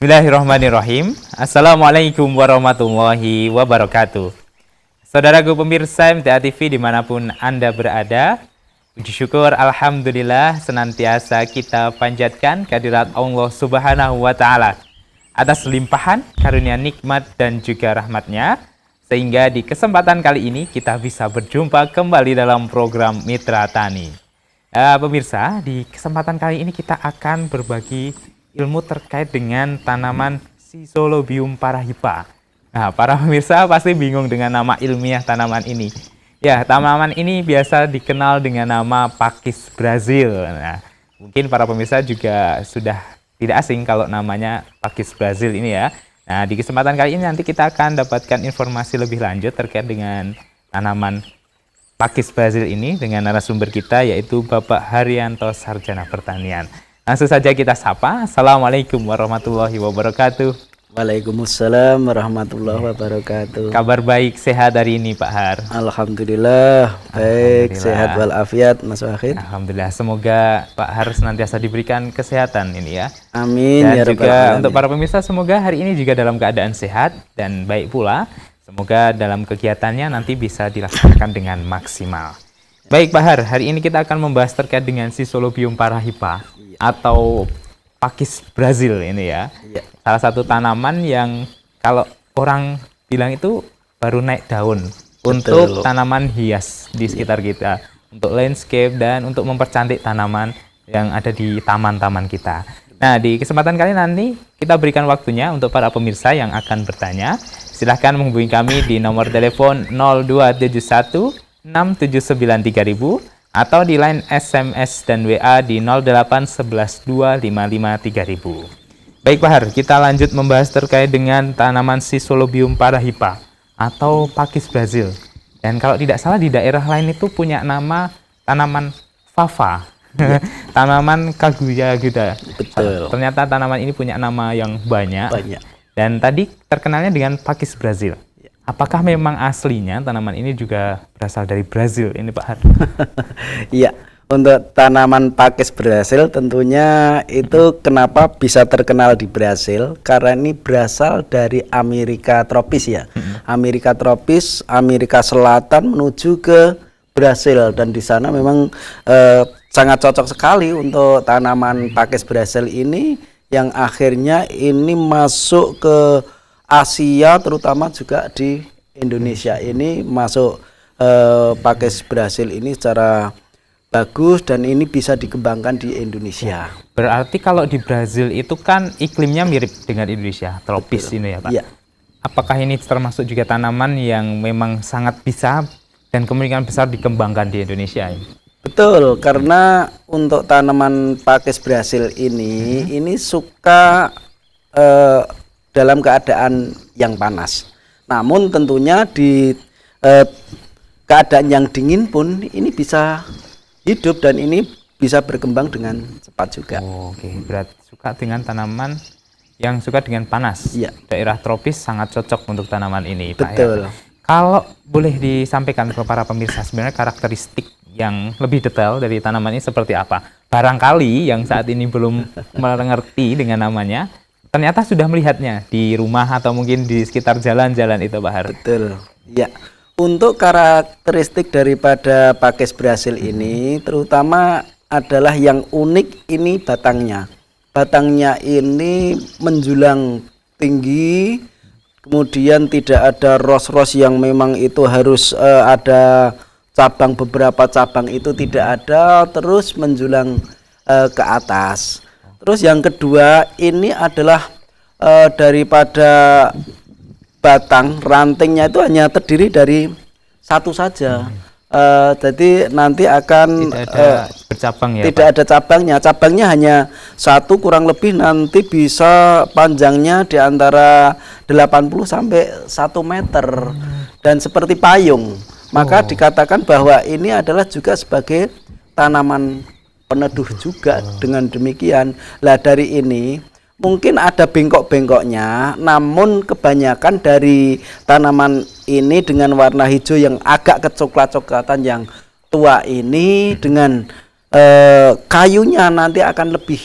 Bismillahirrahmanirrahim. Assalamualaikum warahmatullahi wabarakatuh. Saudaraku pemirsa MTA TV dimanapun Anda berada, puji syukur Alhamdulillah senantiasa kita panjatkan kehadirat Allah Subhanahu wa Ta'ala atas limpahan karunia nikmat dan juga rahmatnya, sehingga di kesempatan kali ini kita bisa berjumpa kembali dalam program Mitra Tani. Pemirsa, di kesempatan kali ini kita akan berbagi ilmu terkait dengan tanaman Sisolobium parahipa. Nah, para pemirsa pasti bingung dengan nama ilmiah tanaman ini. Ya, tanaman ini biasa dikenal dengan nama Pakis Brazil. Nah, mungkin para pemirsa juga sudah tidak asing kalau namanya Pakis Brazil ini ya. Nah, di kesempatan kali ini nanti kita akan dapatkan informasi lebih lanjut terkait dengan tanaman Pakis Brazil ini dengan narasumber kita yaitu Bapak Haryanto Sarjana Pertanian. Langsung saja kita sapa. Assalamualaikum warahmatullahi wabarakatuh. Waalaikumsalam warahmatullahi wabarakatuh. Kabar baik, sehat hari ini Pak Har? Alhamdulillah, baik, sehat walafiat Mas Wahid. Alhamdulillah, semoga Pak Har senantiasa diberikan kesehatan ini ya. Amin. Dan ya juga untuk para pemirsa semoga hari ini juga dalam keadaan sehat dan baik pula. Semoga dalam kegiatannya nanti bisa dilaksanakan dengan maksimal. Baik Pak Har, hari ini kita akan membahas terkait dengan Sisolobium parahipa atau Pakis Brazil ini ya. Salah satu tanaman yang kalau orang bilang itu baru naik daun. Betul. Untuk tanaman hias di sekitar kita, untuk landscape dan untuk mempercantik tanaman yang ada di taman-taman kita. Nah, di kesempatan kali nanti kita berikan waktunya untuk para pemirsa yang akan bertanya. Silahkan menghubungi kami di nomor telepon 0271 679 3000 atau di line SMS dan WA di 08 11 255 3000. Baik Pak Har, kita lanjut membahas terkait dengan tanaman Sisolobium parahipa atau Pakis Brazil. Dan kalau tidak salah di daerah lain itu punya nama tanaman fava, tanaman kaguya gitu. Betul. Ternyata tanaman ini punya nama yang banyak. Dan tadi terkenalnya dengan Pakis Brazil. Apakah memang aslinya tanaman ini juga berasal dari Brazil ini Pak Har? Iya, untuk tanaman Pakis Brazil tentunya itu kenapa bisa terkenal di Brazil? Karena ini berasal dari Amerika tropis ya. Amerika tropis, Amerika Selatan menuju ke Brazil, dan di sana memang sangat cocok sekali untuk tanaman Pakis Brazil ini yang akhirnya ini masuk ke Asia, terutama juga di Indonesia ini masuk Pakis Brazil ini secara bagus, dan ini bisa dikembangkan di Indonesia. Berarti kalau di Brazil itu kan iklimnya mirip dengan Indonesia, tropis. Betul. Ini ya Pak. Ya. Apakah ini termasuk juga tanaman yang memang sangat bisa dan kemungkinan besar dikembangkan di Indonesia ini? Betul, karena untuk tanaman Pakis Brazil ini suka dalam keadaan yang panas. Namun tentunya di keadaan yang dingin pun ini bisa hidup dan ini bisa berkembang dengan cepat juga. Oke, berarti suka dengan tanaman yang suka dengan panas. Ya. Daerah tropis sangat cocok untuk tanaman ini. Betul. Pak, ya. Kalau boleh disampaikan ke para pemirsa sebenarnya karakteristik yang lebih detail dari tanaman ini seperti apa? Barangkali yang saat ini belum mengerti dengan namanya, ternyata sudah melihatnya di rumah atau mungkin di sekitar jalan-jalan itu Pak Har. Betul. Ya. Untuk karakteristik daripada Pakis Brazil ini terutama adalah yang unik ini batangnya. Batangnya ini menjulang tinggi, kemudian tidak ada ros-ros yang memang itu harus ada cabang, beberapa cabang itu tidak ada, terus menjulang ke atas. Terus yang kedua ini adalah daripada batang, rantingnya itu hanya terdiri dari satu saja. Jadi nanti akan tidak ada bercabang ya, tidak Pak? Ada cabangnya. Cabangnya hanya satu, kurang lebih nanti bisa panjangnya di antara 80 sampai 1 meter dan seperti payung. Maka dikatakan bahwa ini adalah juga sebagai tanaman peneduh juga. Dengan demikian, lah dari ini mungkin ada bengkok-bengkoknya, namun kebanyakan dari tanaman ini dengan warna hijau yang agak kecoklat-coklatan yang tua ini dengan kayunya nanti akan lebih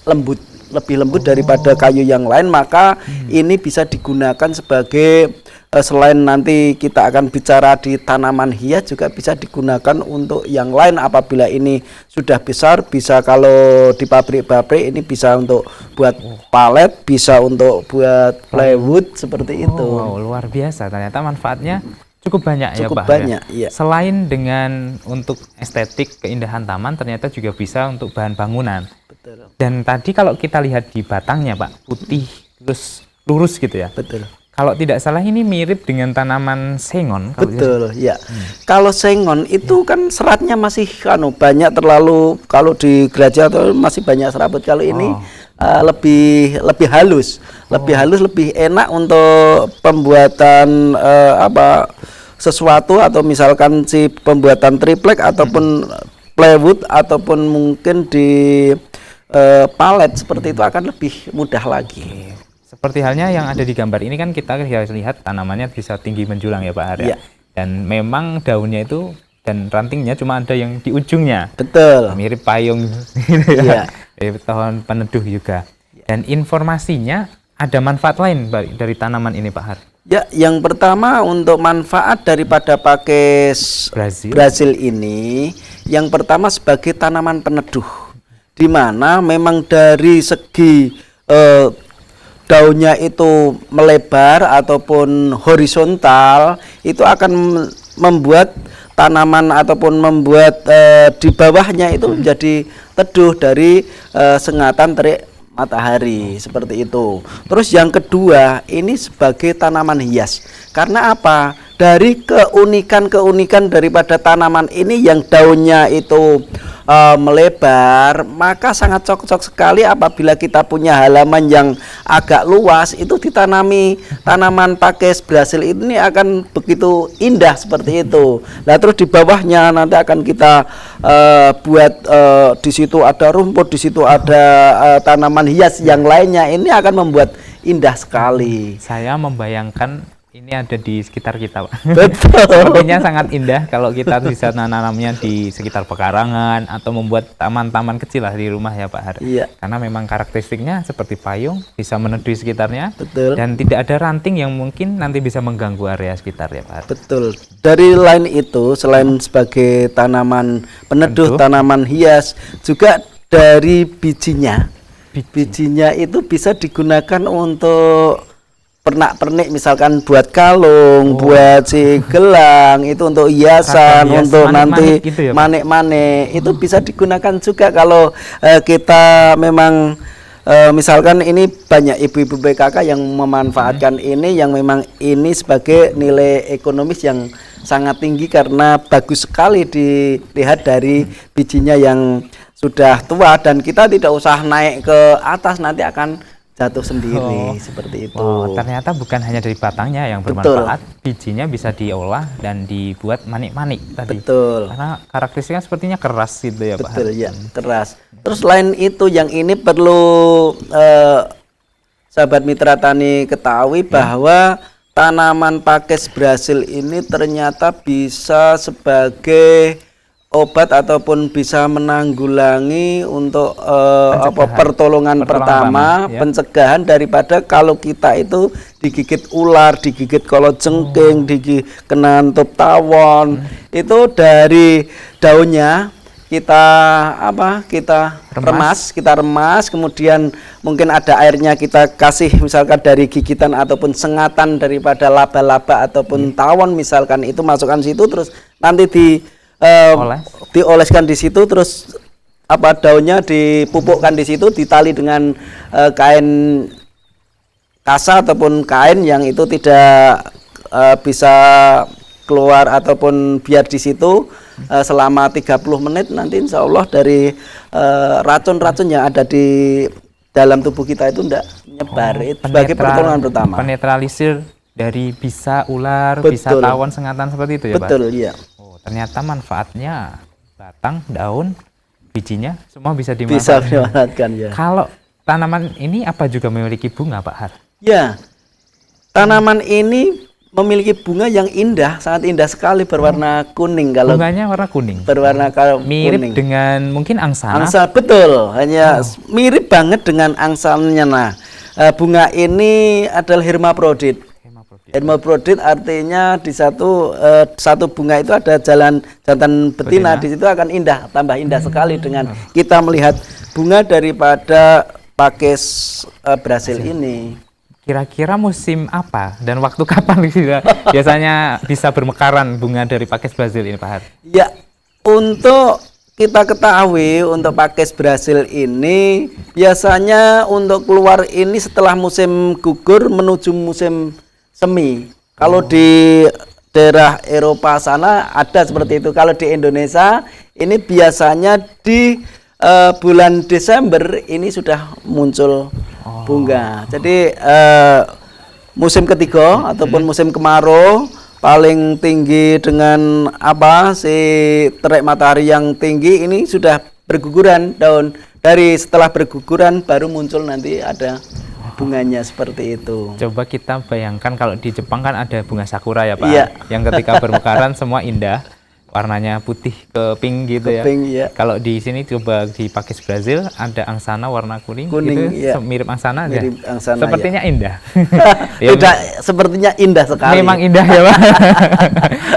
lembut lebih lembut daripada kayu yang lain, maka ini bisa digunakan sebagai selain nanti kita akan bicara di tanaman hias, juga bisa digunakan untuk yang lain. Apabila ini sudah besar, bisa kalau di pabrik-pabrik ini bisa untuk buat palet, bisa untuk buat plywood seperti itu. Wow, luar biasa. Ternyata manfaatnya cukup banyak ya Cukup Pak. banyak, iya. Selain dengan untuk estetik keindahan taman, ternyata juga bisa untuk bahan bangunan. Betul. Dan tadi kalau kita lihat di batangnya Pak, putih terus lurus gitu ya. Betul. Kalau tidak salah ini mirip dengan tanaman sengon. Betul, ya. Kalau sengon itu kan seratnya masih banyak, terlalu kalau di geraja atau masih banyak serabut. Kalau ini lebih halus, lebih enak untuk pembuatan sesuatu, atau misalkan si pembuatan triplek ataupun plywood ataupun mungkin di palet seperti itu akan lebih mudah lagi. Seperti halnya yang ada di gambar ini kan kita lihat tanamannya bisa tinggi menjulang ya Pak Har. Iya. Dan memang daunnya itu dan rantingnya cuma ada yang di ujungnya. Betul. Mirip payung gitu ya. Iya. Pohon peneduh juga. Dan informasinya ada manfaat lain dari tanaman ini Pak Har. Ya, yang pertama untuk manfaat daripada pakis Brazil ini, yang pertama sebagai tanaman peneduh, di mana memang dari segi daunnya itu melebar ataupun horizontal, itu akan membuat tanaman ataupun membuat di bawahnya itu menjadi teduh dari sengatan terik matahari seperti itu. Terus yang kedua, ini sebagai tanaman hias. Karena apa? Dari keunikan daripada tanaman ini yang daunnya itu melebar, maka sangat cocok sekali apabila kita punya halaman yang agak luas, itu ditanami tanaman pakis Brazil ini akan begitu indah seperti itu. Nah, terus di bawahnya nanti akan kita buat di situ ada rumput, di situ ada tanaman hias yang lainnya, ini akan membuat indah sekali. Saya membayangkan ini ada di sekitar kita Pak. Betul. Sepertinya sangat indah kalau kita bisa nanamnya di sekitar pekarangan atau membuat taman-taman kecil lah di rumah ya Pak Har. Iya. Karena memang karakteristiknya seperti payung, bisa meneduh sekitarnya. Betul. Dan tidak ada ranting yang mungkin nanti bisa mengganggu area sekitar ya Pak Har. Betul. Dari lain itu, selain sebagai tanaman peneduh, tanaman hias, juga dari bijinya. Bijinya itu bisa digunakan untuk pernak-pernik, misalkan buat kalung, buat si gelang, itu untuk hiasan, untuk nanti gitu ya, manik-manik, itu bisa digunakan juga kalau kita memang misalkan ini banyak ibu-ibu PKK yang memanfaatkan ini, yang memang ini sebagai nilai ekonomis yang sangat tinggi karena bagus sekali dilihat dari bijinya yang sudah tua, dan kita tidak usah naik ke atas, nanti akan jatuh sendiri seperti itu. Ternyata bukan hanya dari batangnya yang bermanfaat, bijinya bisa diolah dan dibuat manik-manik tadi. Betul. Karena karakteristiknya sepertinya keras gitu ya Pak. Betul ya, keras. Terus lain itu, yang ini perlu sahabat mitra tani ketahui bahwa tanaman pakis Brazil ini ternyata bisa sebagai obat ataupun bisa menanggulangi untuk pertolongan pertama, pencegahan daripada kalau kita itu digigit ular, digigit kalajengking, kena tup tawon. Itu dari daunnya kita remas, kemudian mungkin ada airnya kita kasih, misalkan dari gigitan ataupun sengatan daripada laba-laba ataupun tawon misalkan, itu masukkan situ, terus nanti dioleskan di situ, terus daunnya dipupukkan di situ, ditali dengan kain kasa ataupun kain yang itu tidak bisa keluar ataupun biar di situ selama 30 menit, nanti insya Allah dari racun-racun yang ada di dalam tubuh kita itu tidak nyebar. Itu sebagai pertolongan pertama. Penetralisir dari bisa ular, bisa tawon, sengatan seperti itu ya Pak? Betul, iya. Ternyata manfaatnya batang, daun, bijinya semua bisa dimanfaatkan. Bisa dimanfaatkan ya. Kalau tanaman ini apa juga memiliki bunga Pak Har? Ya, tanaman ini memiliki bunga yang indah, sangat indah sekali, berwarna kuning. Kalau Bunganya warna kuning. berwarna kalau Mirip kuning. dengan mungkin angsana. Angsa, betul, hanya mirip banget dengan angsannya. Nah, bunga ini adalah hermaprodit. Hermaprodit artinya di satu bunga itu ada jantan betina. Di situ akan indah, tambah indah sekali dengan kita melihat bunga daripada pakis Brasil ini. Kira-kira musim apa dan waktu kapan biasanya bisa bermekaran bunga dari pakis Brasil ini, Pak Har? Ya, untuk kita ketahui untuk pakis Brasil ini biasanya untuk keluar ini setelah musim gugur menuju musim semi. Kalau di daerah Eropa sana ada seperti itu. Kalau di Indonesia ini biasanya di bulan Desember ini sudah muncul bunga. Jadi musim ketiga ataupun musim kemarau paling tinggi dengan terik matahari yang tinggi ini sudah berguguran daun. Dari setelah berguguran baru muncul nanti ada bunganya seperti itu. Coba kita bayangkan kalau di Jepang kan ada bunga sakura ya Pak, Iya. yang ketika bermekaran semua indah, warnanya putih ke pink gitu ya. Pink, iya. Kalau di sini coba di pakis Brazil ada angsana warna kuning gitu, Iya. mirip angsana aja. Mirip angsana, Sepertinya indah. Tidak, sepertinya indah sekali. Memang indah ya Pak.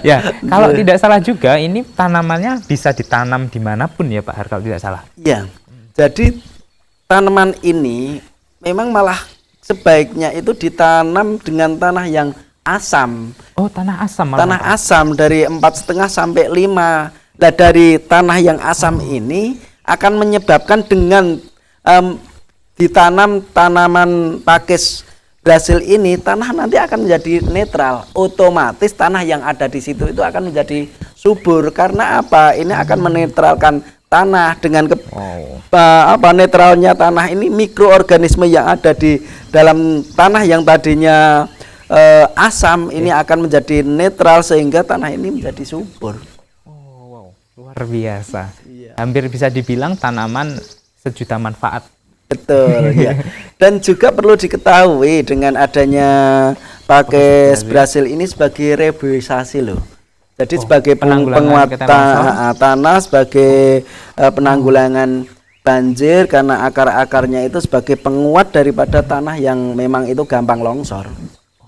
Ya, kalau tidak salah juga ini tanamannya bisa ditanam dimanapun ya Pak Har, kalau tidak salah. Iya. Jadi tanaman ini memang malah sebaiknya itu ditanam dengan tanah yang asam. Oh, tanah asam malah. Tanah asam dari 4,5 sampai 5. Nah, dari tanah yang asam ini akan menyebabkan dengan ditanam tanaman pakis Brasil ini, tanah nanti akan menjadi netral. Otomatis tanah yang ada di situ itu akan menjadi subur. Karena apa? Ini akan menetralkan tanah dengan netralnya tanah ini, mikroorganisme yang ada di dalam tanah yang tadinya asam ini akan menjadi netral sehingga tanah ini menjadi subur. Oh, wow, luar biasa. Iya. Hampir bisa dibilang tanaman sejuta manfaat. Betul, ya. Dan juga perlu diketahui dengan adanya pakis Brasil ini sebagai reboisasi loh. Jadi sebagai penguat tanah, sebagai penanggulangan banjir karena akar-akarnya itu sebagai penguat daripada tanah yang memang itu gampang longsor.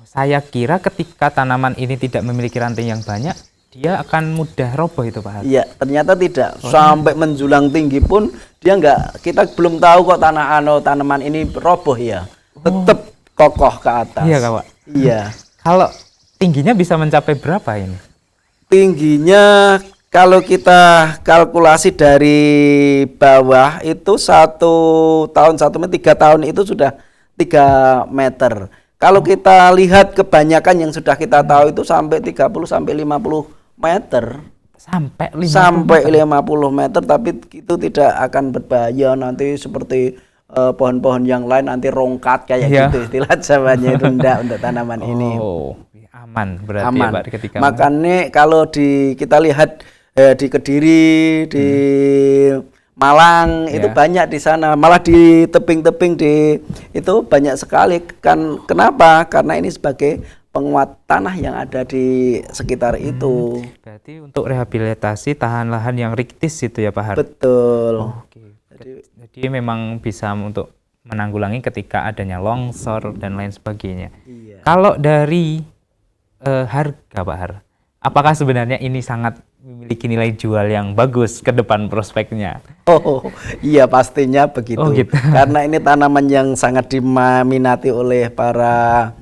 Saya kira ketika tanaman ini tidak memiliki ranting yang banyak, dia akan mudah roboh itu Pak Har. Iya, ternyata tidak. Sampai menjulang tinggi pun dia kita belum tahu kok tanaman ini roboh ya. Tetap kokoh ke atas. Iya Kak. Iya. Kalau tingginya bisa mencapai berapa ini? Tingginya kalau kita kalkulasi dari bawah itu 1 tahun 3 tahun itu sudah 3 meter. Kalau kita lihat kebanyakan yang sudah kita tahu itu sampai 30 sampai 50 meter. Sampai 50 meter, tapi itu tidak akan berbahaya nanti seperti pohon-pohon yang lain nanti rongkat kayak gitu istilah Jawanya itu enggak untuk tanaman ini. Oh, aman berarti aman. Ya, Pak, ketika makanya kalau kita lihat di Kediri, di Malang itu banyak di sana, malah di tebing-tebing itu banyak sekali kan. Kenapa? Karena ini sebagai penguat tanah yang ada di sekitar itu. Berarti untuk rehabilitasi tahan lahan yang kritis itu ya Pak Har? Betul. Oke. Jadi memang bisa untuk menanggulangi ketika adanya longsor dan lain sebagainya. Iya. Kalau dari harga Pak Har, apakah sebenarnya ini sangat memiliki nilai jual yang bagus ke depan prospeknya? Oh iya, pastinya begitu. Oh, gitu. Karena ini tanaman yang sangat diminati oleh para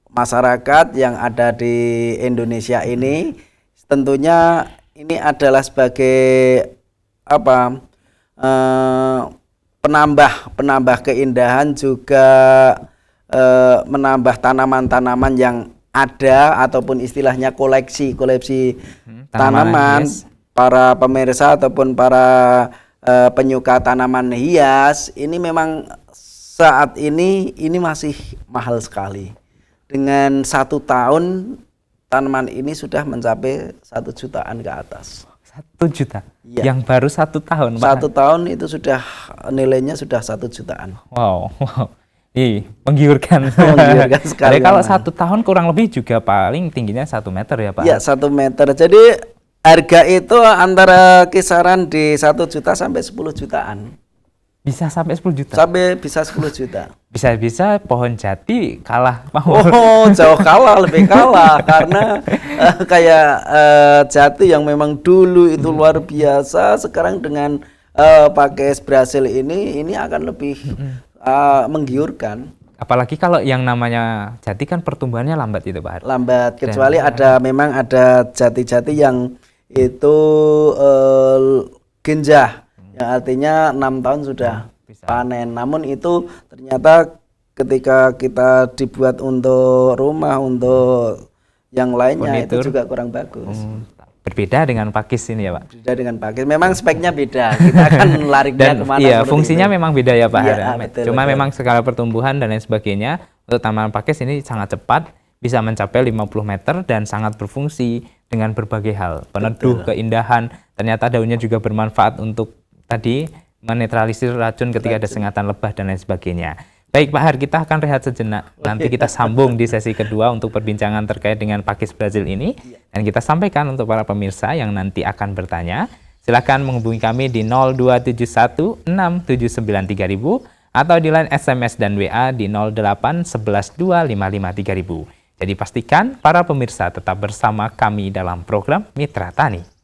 masyarakat yang ada di Indonesia ini. Tentunya ini adalah sebagai penambah keindahan, juga menambah tanaman-tanaman yang ada ataupun istilahnya koleksi tanaman. Para pemirsa ataupun para penyuka tanaman hias ini memang saat ini masih mahal sekali. Dengan 1 tahun tanaman ini sudah mencapai 1 jutaan ke atas. 1 juta? Ya. Yang baru 1 tahun Pak? 1 tahun itu sudah nilainya sudah 1 jutaan. Wow. Menggiurkan. Menggiurkan sekali. Jadi kalau 1 tahun kurang lebih juga paling tingginya 1 meter ya Pak? Ya, 1 meter. Jadi harga itu antara kisaran di 1 juta sampai 10 jutaan. Bisa sampai 10 juta? Sampai bisa 10 juta. Bisa-bisa pohon jati kalah. Oh, jauh kalah, lebih kalah. Karena kayak jati yang memang dulu itu luar biasa, sekarang dengan pakai Brazil ini akan lebih menggiurkan. Apalagi kalau yang namanya jati kan pertumbuhannya lambat itu Pak. Lambat, kecuali memang ada jati-jati yang itu genjah. Yang artinya 6 tahun sudah panen. Namun itu ternyata ketika kita dibuat untuk rumah, untuk yang lainnya Furnitur. itu juga kurang bagus. Berbeda dengan pakis ini ya Pak? Beda dengan pakis. Memang speknya beda. Kita akan larinya kemana? Iya, fungsinya memang beda ya Pak. Iya, betul, Cuma betul. memang skala pertumbuhan dan lain sebagainya untuk tanaman pakis ini sangat cepat, bisa mencapai 50 meter dan sangat berfungsi dengan berbagai hal. Peneduh, keindahan, ternyata daunnya juga bermanfaat untuk tadi menetralisir racun ketika ada sengatan lebah dan lain sebagainya. Baik Pak Har, kita akan rehat sejenak. Nanti kita sambung di sesi kedua untuk perbincangan terkait dengan pakis Brazil ini. Dan kita sampaikan untuk para pemirsa yang nanti akan bertanya, silakan menghubungi kami di 02716793000 atau di line SMS dan WA di 08112553000. Jadi pastikan para pemirsa tetap bersama kami dalam program Mitra Tani.